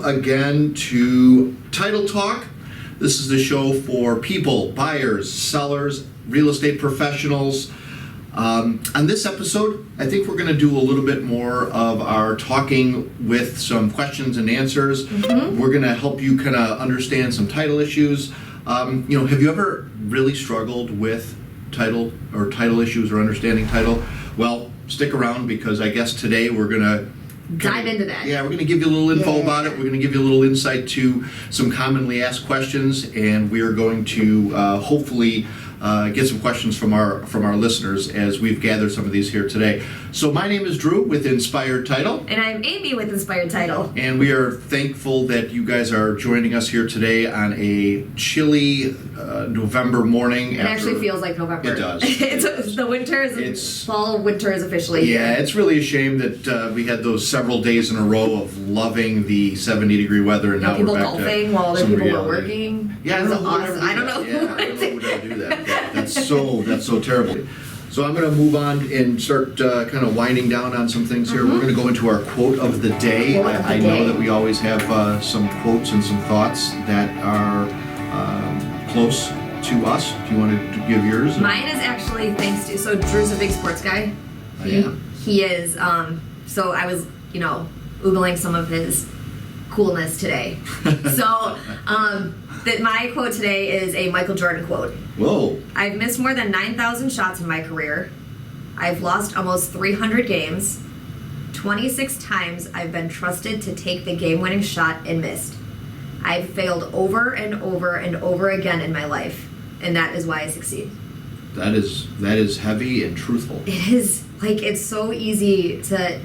again to Title Talk. This is the show for people, buyers, sellers, real estate professionals. On this episode, I think we're going to do a little bit more of our talking with some questions and answers. Mm-hmm. We're going to help you kind of understand some title issues. Have you ever really struggled with title issues or understanding title? Well, stick around because I guess today we're going to dive into that. Yeah, we're going to give you a little info about it. We're going to give you a little insight to some commonly asked questions, and we're going to hopefully get some questions from our listeners as we've gathered some of these here today. So my name is Drew with Inspired Title. And I'm Amy with Inspired Title. And we are thankful that you guys are joining us here today on a chilly November morning. It actually feels like November. It does. Fall winter is officially here. Yeah, it's really a shame that we had those several days in a row of loving the 70-degree weather, and now people we're back golfing to while other some people reality. were working. Yeah, it was awesome. I don't know. Yeah, I don't know who would ever do that. That's so terrible. So I'm going to move on and start kind of winding down on some things here. We're going to go into our quote of the day. I know that we always have some quotes and some thoughts that are close to us. Do you want to give yours? Mine is actually thanks to, so Drew's a big sports guy. He is, so I was, Googling some of his coolness today. So, that my quote today is a Michael Jordan quote. Whoa. I've missed more than 9,000 shots in my career. I've lost almost 300 games. 26 times I've been trusted to take the game-winning shot and missed. I've failed over and over and over again in my life, and that is why I succeed. That is heavy and truthful. It is, it's so easy to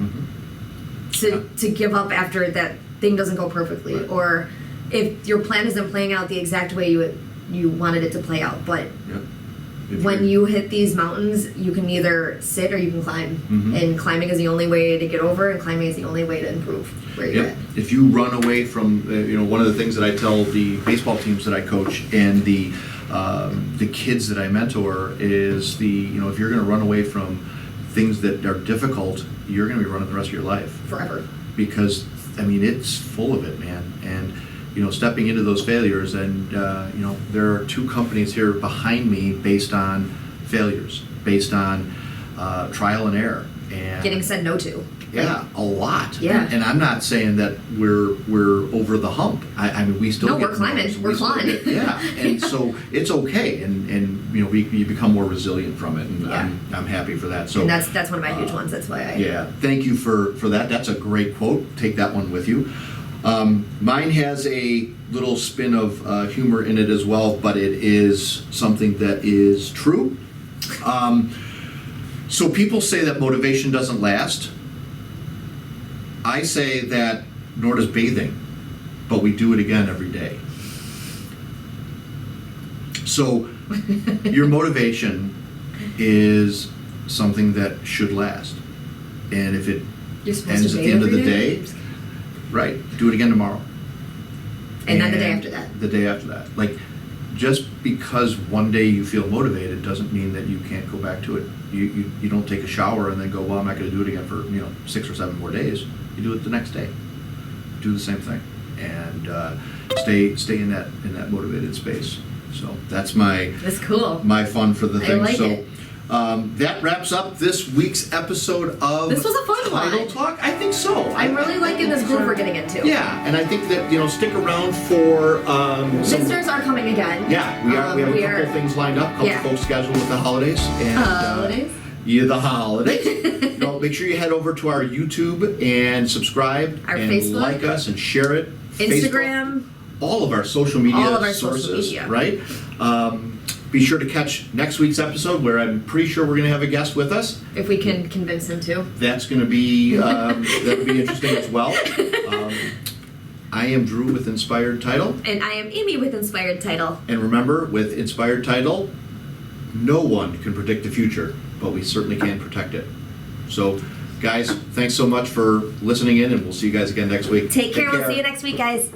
give up after that thing doesn't go perfectly, right. Or if your plan isn't playing out the exact way you wanted it to play out. But when you hit these mountains, you can either sit or you can climb. Mm-hmm. And climbing is the only way to get over, and climbing is the only way to improve where you're at. If you run away from, one of the things that I tell the baseball teams that I coach and the kids that I mentor is if you're going to run away from things that are difficult, you're going to be running the rest of your life. Forever. Because, it's full of it, man. And, stepping into those failures, and, there are two companies here behind me based on failures, based on trial and error. And getting said no to. Yeah, a lot. Yeah. And I'm not saying that we're over the hump. We still no, we're climbing. We're climbing. Yeah, and so it's okay, and you become more resilient from it, and I'm happy for that. So and that's one of my huge ones. That's why I thank you for that. That's a great quote. Take that one with you. Mine has a little spin of humor in it as well, but it is something that is true. So people say that motivation doesn't last. I say that nor does bathing, but we do it again every day. So your motivation is something that should last. And if it ends at the end of the day, right, do it again tomorrow. And then the day after that. The day after that. Just because one day you feel motivated doesn't mean that you can't go back to it. You don't take a shower and then go, well, I'm not going to do it again for 6 or 7 more days. You do it the next day. Do the same thing, and stay in that motivated space. So that's cool. My fun for the thing. I like it. That wraps up this week's episode of This was a fun Title Talk. I think so. I'm really liking this group we're getting into. Yeah, and I think that stick around for listeners are coming again. Yeah, we are. We have a couple things lined up. A couple folks scheduled with the holidays. And, holidays. The holidays. Make sure you head over to our YouTube and subscribe our and Facebook, like us and share it. Instagram. Facebook, all of our social media sources, right? Be sure to catch next week's episode where I'm pretty sure we're going to have a guest with us. If we can convince him to. That's going to be that'll be interesting as well. I am Drew with Inspired Title. And I am Amy with Inspired Title. And remember, with Inspired Title, no one can predict the future, but we certainly can protect it. So, guys, thanks so much for listening in, and we'll see you guys again next week. Take care. We'll see you next week, guys.